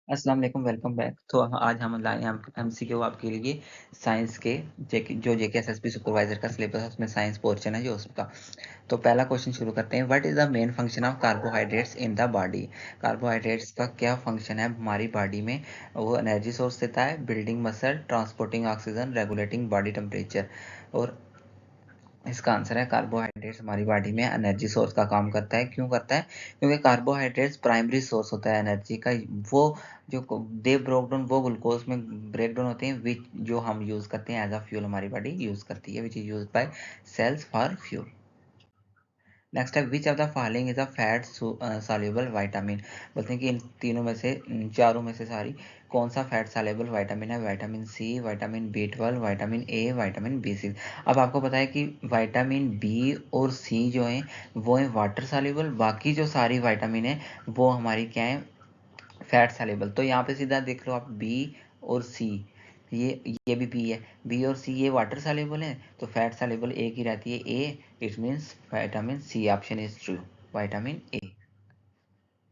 अस्सलाम वालेकुम, welcome back. तो आज हम लाए हैं एमसीक्यू आपके लिए साइंस के जेके एसएसबी सुपरवाइजर का सिलेबस है, उसमें साइंस पोर्शन है जो उसका। तो पहला क्वेश्चन शुरू करते हैं। What is the main function of carbohydrates in the body? Carbohydrates का क्या फंक्शन है हमारी बॉडी में? वो एनर्जी सोर्स देता है, building muscle, transporting oxygen, regulating body temperature. और इसका आंसर है कार्बोहाइड्रेट्स हमारी बॉडी में एनर्जी सोर्स का काम करता है। क्यों करता है? क्योंकि कार्बोहाइड्रेट्स प्राइमरी सोर्स होता है एनर्जी का। वो जो दे ब्रोक डाउन, वो ग्लूकोज में ब्रेक डाउन होते हैं, विच जो हम यूज करते हैं एज अ फ्यूल, हमारी बॉडी यूज करती है, which is use by cells for fuel. Next है which of the following is a fat soluble vitamin? बोलते हैं कि इन तीनों में से, चारों में से सारी, कौन सा फैट सॉल्युबल विटामिन है? Vitamin C, vitamin B12, vitamin A, vitamin B6। अब आपको पता है कि विटामिन बी और सी जो हैं वो है वाटर सॉल्युबल, बाकी जो सारी विटामिन है वो हमारी क्या है? Fat soluble. तो यहाँ पे सीधा देख लो आप, बी और सी, ये भी बी है, बी और सी ये वाटर सॉल्युबल है, तो फैट सॉल्युबल एक ही रहती है, A. It means vitamin C option is true, vitamin A.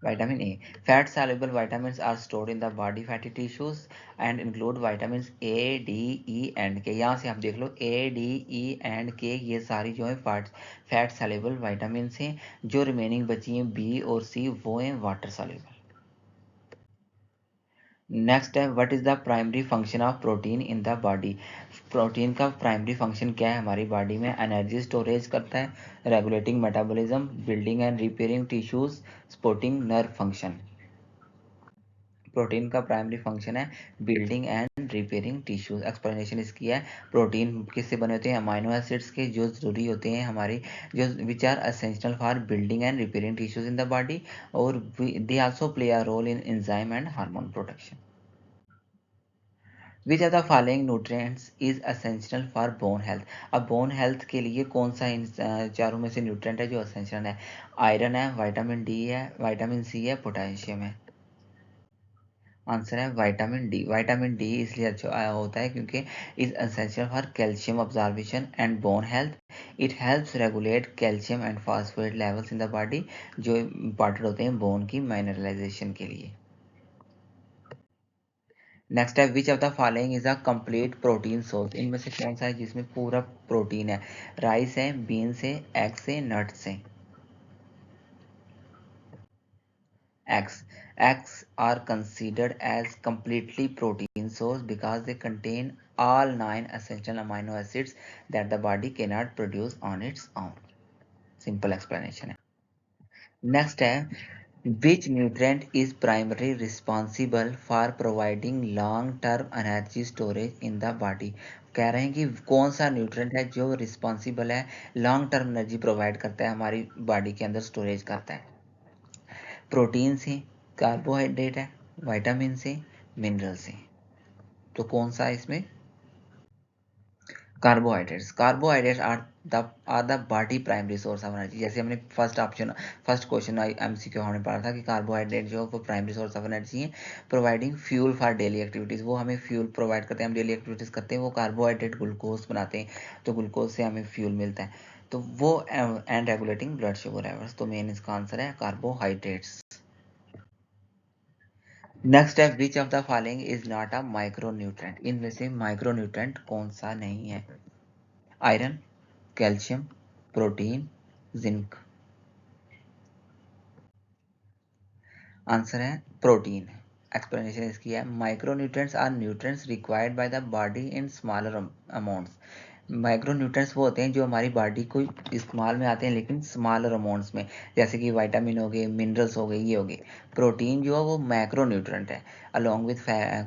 Vitamin A. Fat soluble vitamins are stored in the body fatty tissues and include vitamins A, D, E and K. यहाँ से आप देख लो A, D, E and K, ये सारी जो है fat soluble vitamins हैं। जो रिमेनिंग बची हैं B और C, वो हैं वाटर soluble। नेक्स्ट है what is the primary function of protein in the body? Protein का प्राइमरी फंक्शन क्या है हमारी बॉडी में? एनर्जी स्टोरेज करता है, regulating metabolism, building and repairing tissues, supporting nerve function. Protein का प्राइमरी फंक्शन है building and repairing tissues. Explanation इसकी है, प्रोटीन किससे बने होते हैं? अमाइनो एसिड्स के, जो जरूरी होते हैं हमारी, जो which are essential for building and repairing tissues in the body, और they also play a role in enzyme and hormone production. Which are the following nutrients is essential for bone health? अब bone health के लिए कौन सा इन चारों में से nutrient है जो एसेंशियल है? आयरन है, विटामिन डी है, विटामिन सी है, पोटेशियम है। आंसर है विटामिन डी। विटामिन डी इसलिए अच्छा होता है क्योंकि is essential for calcium absorption and bone health. It helps regulate calcium and phosphate levels in the body, जो इंपॉर्टेंट होते हैं बोन की मिनरलाइजेशन के लिए। नेक्स्ट है which of the following is a complete protein source? इनमें से कौन सा है जिसमें पूरा प्रोटीन है? राइस है, बीन्स है, एग्स है, नट्स है। Eggs. Eggs are considered as completely protein source because they contain all 9 essential amino acids that the body cannot produce on its own. Simple explanation है। Next है which nutrient is primarily responsible for providing long term energy storage in the body? कह रहे हैं कि कौन सा nutrient है जो रिस्पॉन्सिबल है, लॉन्ग टर्म एनर्जी प्रोवाइड करता है हमारी बॉडी के अंदर, स्टोरेज करता है? प्रोटीन से, कार्बोहाइड्रेट है, विटामिन से, मिनरल से। तो कौन सा है इसमें? Carbohydrates. Carbohydrates are the body primary source of energy. जैसे हमने फर्स्ट क्वेश्चन एमसीक्यू हमने पढ़ा था कि कार्बोहाइड्रेट जो है वो प्राइमरी सोर्स ऑफ एनर्जी है, providing fuel for daily activities. वो हमें फ्यूल प्रोवाइड करते हैं, हम डेली एक्टिविटीज करते हैं, वो कार्बोहाइड्रेट ग्लूकोज बनाते हैं, तो ग्लूकोज से हमें फ्यूल मिलता है। तो वो and regulating blood sugar levels. तो मेन इसका आंसर है कार्बोहाइड्रेट्स। नेक्स्ट है which of the following is not a micronutrient? इनमें से माइक्रोन्यूट्रेंट कौन सा नहीं है? Iron, calcium, protein, zinc. Answer है प्रोटीन। एक्सप्लेनेशन इसकी है, micronutrients are nutrients required by the body in smaller amounts. Micronutrients वो होते हैं जो हमारी बॉडी को इस्तेमाल में आते हैं लेकिन स्मॉलर अमाउंट्स में, जैसे कि विटामिन हो गए, मिनरल्स हो गए, ये हो गए। प्रोटीन जो है वो मैक्रोन्यूट्रेंट है, along with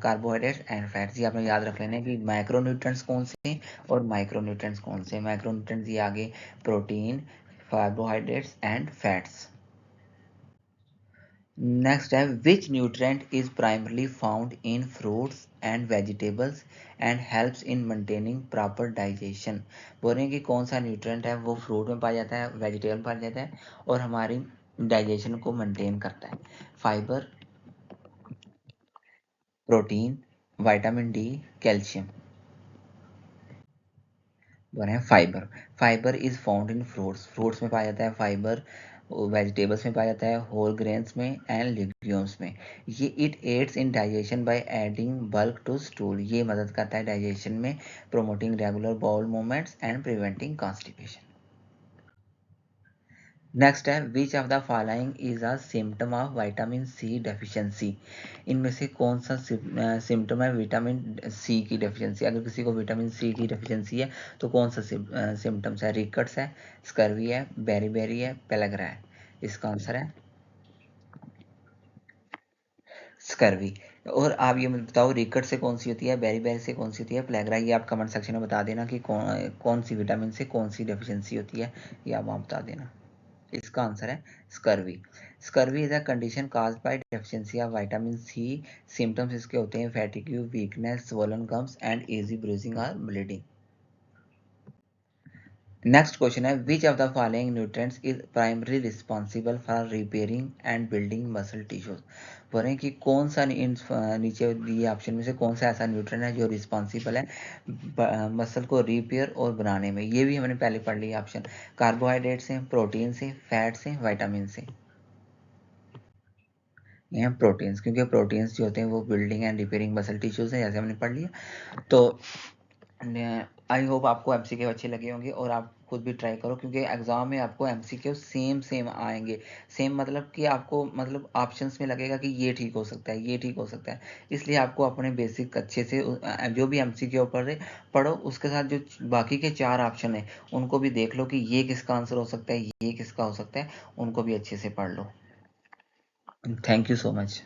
carbohydrates and fats. ये आपने याद रख लेना है कि मैक्रोन्यूट्रेंट्स कौन से हैं और माइक्रोन्यूट्रेंट्स कौन से हैं। मैक्रोन्यूट्रेंट्स ये आगे protein, carbohydrates and fats. Next है which nutrient is primarily found in fruits and vegetables and helps in maintaining proper digestion? बोल रहे हैं कि कौन सा न्यूट्रेंट है वो फ्रूट में पाया जाता है, वेजिटेबल में पाया जाता है और हमारी डाइजेशन को मेंटेन करता है? Fibre, protein, vitamin D, calcium. बोल रहे हैं fibre. Fibre is found in fruits, fruits में पाया जाता है फाइबर, वेजिटेबल्स में पाया जाता है, होल ग्रेन्स में एंड लिग्यूम्स में। ये it aids in digestion by adding bulk to stool, ये मदद करता है डाइजेशन में, promoting regular bowel movements and preventing constipation. Next है which of the following is a symptom of vitamin C deficiency, इनमें से कौन सा सिम्टम है विटामिन सी की डेफिशिएंसी। अगर किसी को विटामिन सी की डेफिशिएंसी है तो कौन सा सिम्टम्स है, रिकट्स है, स्कर्वी है, बेरी है, पेलग्रा है। इसका आंसर है स्कर्वी। और आप ये मुझे बताओ रिकट से कौन सी होती है, बेरी से कौन सी होती है, प्लेग्रा, ये आप कमेंट सेक्शन में बता देना कि कौन सी विटामिन से कौन सी डेफिशिएंसी होती है, ये आप वहाँ बता देना। इसका आंसर है scurvy. Scurvy is a condition caused by deficiency of vitamin C. Symptoms इसके होते हैं fatigue, weakness, swollen gums and easy bruising और ब्लीडिंग। नेक्स्ट क्वेश्चन है which of the following nutrients is primary responsible for repairing and building muscle tissues. बोल रहे हैं कि कौन सा इन नीचे दिए ऑप्शन में से कौन सा ऐसा न्यूट्रिएंट है जो रिस्पॉन्सिबल है मसल को रिपेयर और बनाने में। ये भी हमने पहले पढ़ लिया ऑप्शन, कार्बोहाइड्रेट से, प्रोटीन से, फैट से, विटामिन से। ये हैं प्रोटीन्स, क्योंकि प्रोटीन्स जो होते हैं वो building and repairing muscle tissues हैं, जैसे हमने पढ़ लिया। तो आई होप आपको एमसीक्यू अच्छे लगे होंगे और आप खुद भी ट्राई करो, क्योंकि एग्जाम में आपको एमसीक्यू सेम आएंगे। सेम मतलब कि आपको मतलब ऑप्शंस में लगेगा कि ये ठीक हो सकता है, ये ठीक हो सकता है। इसलिए आपको अपने बेसिक अच्छे से जो भी एमसीक्यू पढ़ो, उसके साथ जो बाकी के 4 ऑप्शन है उनको भी देख लो कि ये किसका आंसर हो सकता है, ये किसका हो सकता है, उनको भी अच्छे से पढ़ लो। Thank you so much.